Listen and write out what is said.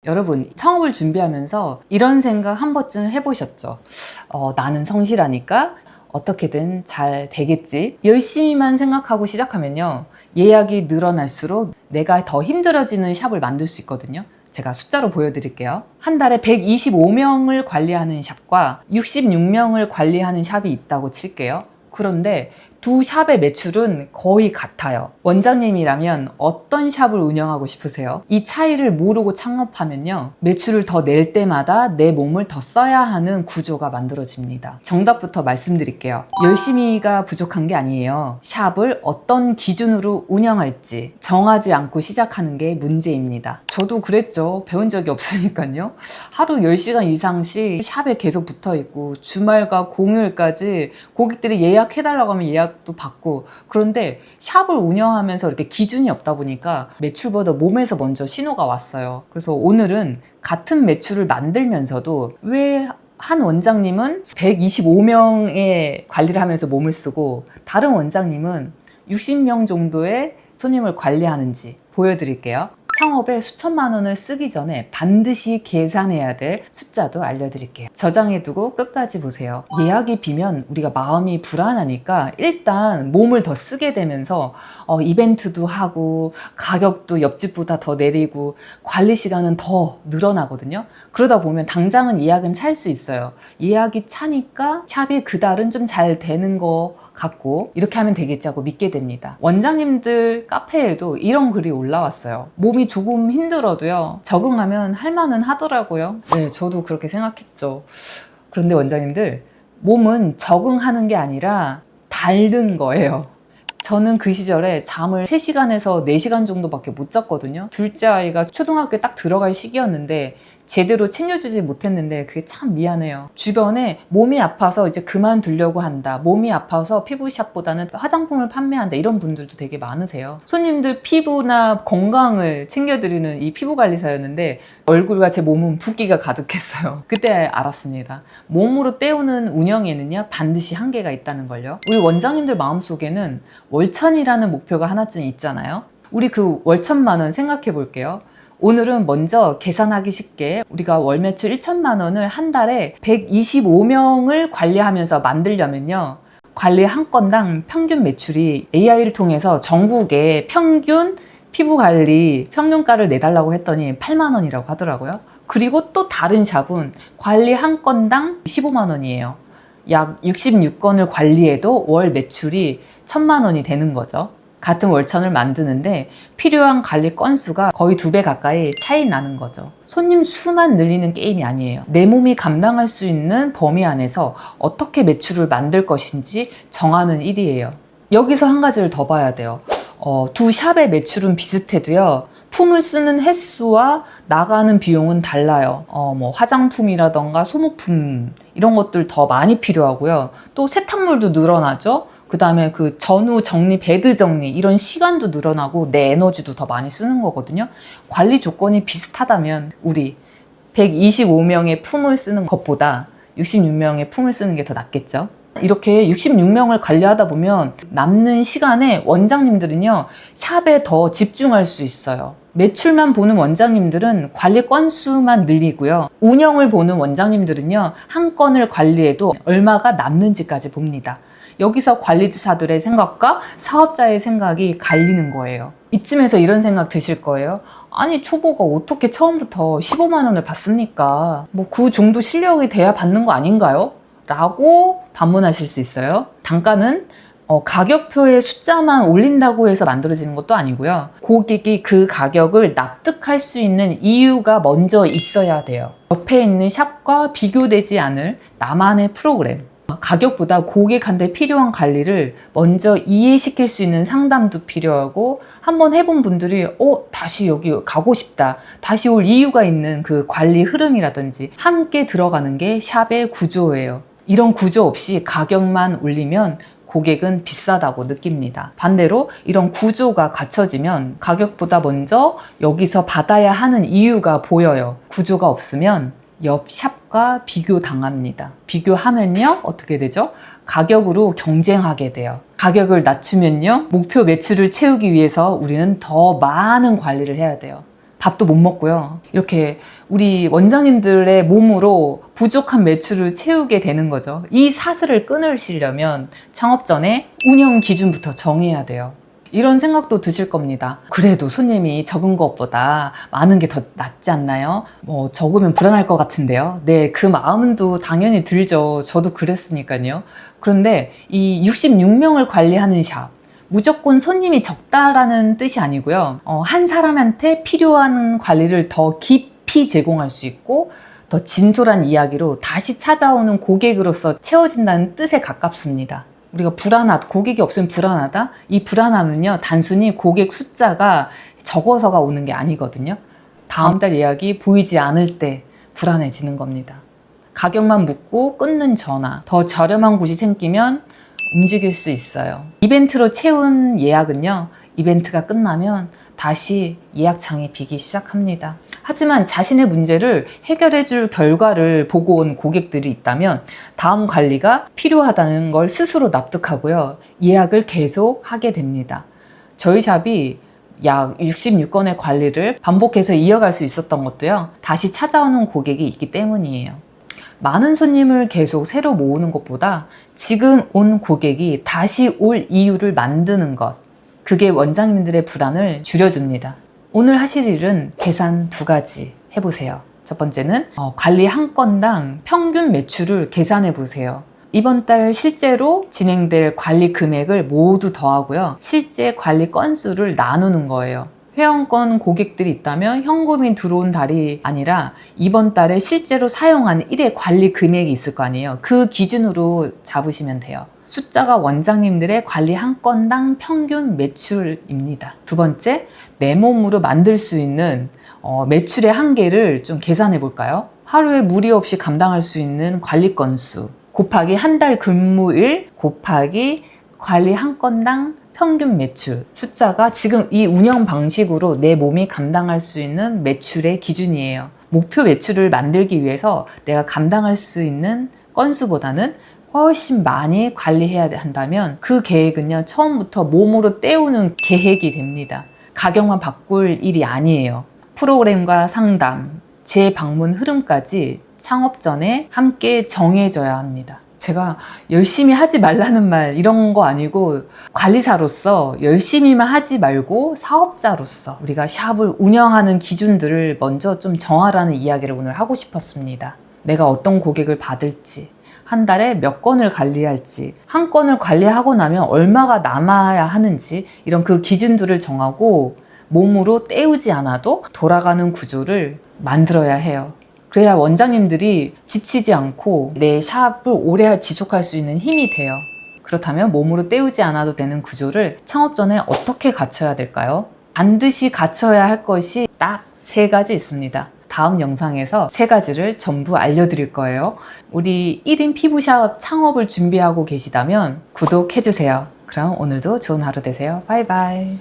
여러분, 창업을 준비하면서 이런 생각 한 번쯤 해보셨죠? 나는 성실하니까 어떻게든 잘 되겠지. 열심히만 생각하고 시작하면요, 예약이 늘어날수록 내가 더 힘들어지는 샵을 만들 수 있거든요. 제가 숫자로 보여드릴게요. 한 달에 125명을 관리하는 샵과 66명을 관리하는 샵이 있다고 칠게요. 그런데 두 샵의 매출은 거의 같아요. 원장님이라면 어떤 샵을 운영하고 싶으세요? 이 차이를 모르고 창업하면요, 매출을 더 낼 때마다 내 몸을 더 써야 하는 구조가 만들어집니다. 정답부터 말씀드릴게요. 열심히가 부족한 게 아니에요. 샵을 어떤 기준으로 운영할지 정하지 않고 시작하는 게 문제입니다. 저도 그랬죠. 배운 적이 없으니까요. 하루 10시간 이상씩 샵에 계속 붙어 있고 주말과 공휴일까지 고객들이 예약해달라고 하면 예약도 받고, 그런데 샵을 운영하면서 이렇게 기준이 없다 보니까 매출보다 몸에서 먼저 신호가 왔어요. 그래서 오늘은 같은 매출을 만들면서도 왜 한 원장님은 125명의 관리를 하면서 몸을 쓰고 다른 원장님은 60명 정도의 손님을 관리하는지 보여드릴게요. 창업에 수천만 원을 쓰기 전에 반드시 계산해야 될 숫자도 알려드릴게요. 저장해두고 끝까지 보세요. 예약이 비면 우리가 마음이 불안하니까 일단 몸을 더 쓰게 되면서 이벤트도 하고 가격도 옆집보다 더 내리고 관리 시간은 더 늘어나거든요. 그러다 보면 당장은 예약은 찰 수 있어요. 예약이 차니까 샵이 그달은 좀 잘 되는 거 같고 이렇게 하면 되겠지 하고 믿게 됩니다. 원장님들 카페에도 이런 글이 올라왔어요. 몸이 조금 힘들어도요, 적응하면 할만은 하더라고요. 네, 저도 그렇게 생각했죠. 그런데 원장님들, 몸은 적응하는 게 아니라 닳는 거예요. 저는 그 시절에 잠을 3시간에서 4시간 정도밖에 못 잤거든요. 둘째 아이가 초등학교에 딱 들어갈 시기였는데 제대로 챙겨주지 못했는데 그게 참 미안해요. 주변에 몸이 아파서 이제 그만두려고 한다, 몸이 아파서 피부샵보다는 화장품을 판매한다, 이런 분들도 되게 많으세요. 손님들 피부나 건강을 챙겨드리는 이 피부관리사였는데 얼굴과 제 몸은 붓기가 가득했어요. 그때 알았습니다. 몸으로 때우는 운영에는요, 반드시 한계가 있다는 걸요. 우리 원장님들 마음속에는 월천이라는 목표가 하나쯤 있잖아요. 우리 그 월천만 원 생각해 볼게요. 오늘은 먼저 계산하기 쉽게 우리가 월 매출 1천만 원을 한 달에 125명을 관리하면서 만들려면요, 관리 한 건당 평균 매출이 AI를 통해서 전국의 평균 피부관리 평균가를 내달라고 했더니 8만 원이라고 하더라고요. 그리고 또 다른 샵은 관리 한 건당 15만 원이에요. 약 66건을 관리해도 월 매출이 1,000만 원이 되는 거죠. 같은 월천을 만드는데 필요한 관리 건수가 거의 2배 가까이 차이 나는 거죠. 손님 수만 늘리는 게임이 아니에요. 내 몸이 감당할 수 있는 범위 안에서 어떻게 매출을 만들 것인지 정하는 일이에요. 여기서 한 가지를 더 봐야 돼요. 두 샵의 매출은 비슷해도요, 품을 쓰는 횟수와 나가는 비용은 달라요. 뭐 화장품이라던가 소모품 이런 것들 더 많이 필요하고요. 또 세탁물도 늘어나죠. 그 다음에 그 전후 정리, 베드 정리 이런 시간도 늘어나고 내 에너지도 더 많이 쓰는 거거든요. 관리 조건이 비슷하다면 우리 125명의 품을 쓰는 것보다 66명의 품을 쓰는 게 더 낫겠죠. 이렇게 66명을 관리하다 보면 남는 시간에 원장님들은요, 샵에 더 집중할 수 있어요. 매출만 보는 원장님들은 관리 건수만 늘리고요, 운영을 보는 원장님들은요, 한 건을 관리해도 얼마가 남는지까지 봅니다. 여기서 관리사들의 생각과 사업자의 생각이 갈리는 거예요. 이쯤에서 이런 생각 드실 거예요. 아니, 초보가 어떻게 처음부터 15만 원을 받습니까? 뭐 그 정도 실력이 돼야 받는 거 아닌가요? 라고 반문하실 수 있어요. 단가는 가격표에 숫자만 올린다고 해서 만들어지는 것도 아니고요. 고객이 그 가격을 납득할 수 있는 이유가 먼저 있어야 돼요. 옆에 있는 샵과 비교되지 않을 나만의 프로그램. 가격보다 고객한테 필요한 관리를 먼저 이해시킬 수 있는 상담도 필요하고, 한번 해본 분들이 다시 여기 가고 싶다, 다시 올 이유가 있는 그 관리 흐름이라든지 함께 들어가는 게 샵의 구조예요. 이런 구조 없이 가격만 올리면 고객은 비싸다고 느낍니다. 반대로 이런 구조가 갖춰지면 가격보다 먼저 여기서 받아야 하는 이유가 보여요. 구조가 없으면 옆 샵과 비교 당합니다. 비교하면요, 어떻게 되죠? 가격으로 경쟁하게 돼요. 가격을 낮추면요, 목표 매출을 채우기 위해서 우리는 더 많은 관리를 해야 돼요. 밥도 못 먹고요. 이렇게 우리 원장님들의 몸으로 부족한 매출을 채우게 되는 거죠. 이 사슬을 끊으시려면 창업 전에 운영 기준부터 정해야 돼요. 이런 생각도 드실 겁니다. 그래도 손님이 적은 것보다 많은 게 더 낫지 않나요? 적으면 불안할 것 같은데요. 네, 그 마음도 당연히 들죠. 저도 그랬으니까요. 그런데 이 66명을 관리하는 샵, 무조건 손님이 적다라는 뜻이 아니고요. 한 사람한테 필요한 관리를 더 깊이 제공할 수 있고 더 진솔한 이야기로 다시 찾아오는 고객으로서 채워진다는 뜻에 가깝습니다. 우리가 고객이 없으면 불안하다? 이 불안함은요, 단순히 고객 숫자가 적어서가 오는 게 아니거든요. 다음 달 예약이 보이지 않을 때 불안해지는 겁니다. 가격만 묻고 끊는 전화, 더 저렴한 곳이 생기면 움직일 수 있어요. 이벤트로 채운 예약은요, 이벤트가 끝나면 다시 예약창이 비기 시작합니다. 하지만 자신의 문제를 해결해 줄 결과를 보고 온 고객들이 있다면 다음 관리가 필요하다는 걸 스스로 납득하고요, 예약을 계속 하게 됩니다. 저희 샵이 약 66건의 관리를 반복해서 이어갈 수 있었던 것도요, 다시 찾아오는 고객이 있기 때문이에요. 많은 손님을 계속 새로 모으는 것보다 지금 온 고객이 다시 올 이유를 만드는 것, 그게 원장님들의 불안을 줄여줍니다. 오늘 하실 일은 계산 2가지 해보세요. 첫 번째는 관리 한 건당 평균 매출을 계산해 보세요. 이번 달 실제로 진행될 관리 금액을 모두 더하고요, 실제 관리 건수를 나누는 거예요. 회원권 고객들이 있다면 현금이 들어온 달이 아니라 이번 달에 실제로 사용한 1회 관리 금액이 있을 거 아니에요. 그 기준으로 잡으시면 돼요. 숫자가 원장님들의 관리 한 건당 평균 매출입니다. 두 번째, 내 몸으로 만들 수 있는 매출의 한계를 좀 계산해 볼까요? 하루에 무리 없이 감당할 수 있는 관리 건수 곱하기 한 달 근무일 곱하기 관리 한 건당 평균 매출, 숫자가 지금 이 운영 방식으로 내 몸이 감당할 수 있는 매출의 기준이에요. 목표 매출을 만들기 위해서 내가 감당할 수 있는 건수보다는 훨씬 많이 관리해야 한다면 그 계획은요, 처음부터 몸으로 때우는 계획이 됩니다. 가격만 바꿀 일이 아니에요. 프로그램과 상담, 재방문 흐름까지 창업 전에 함께 정해져야 합니다. 제가 열심히 하지 말라는 말 이런 거 아니고, 관리사로서 열심히만 하지 말고 사업자로서 우리가 샵을 운영하는 기준들을 먼저 좀 정하라는 이야기를 오늘 하고 싶었습니다. 내가 어떤 고객을 받을지, 한 달에 몇 건을 관리할지, 한 건을 관리하고 나면 얼마가 남아야 하는지, 이런 그 기준들을 정하고 몸으로 때우지 않아도 돌아가는 구조를 만들어야 해요. 그래야 원장님들이 지치지 않고 내 샵을 오래 지속할 수 있는 힘이 돼요. 그렇다면 몸으로 때우지 않아도 되는 구조를 창업 전에 어떻게 갖춰야 될까요? 반드시 갖춰야 할 것이 딱 3가지 있습니다. 다음 영상에서 3가지를 전부 알려드릴 거예요. 우리 1인 피부샵 창업을 준비하고 계시다면 구독해주세요. 그럼 오늘도 좋은 하루 되세요. 바이바이.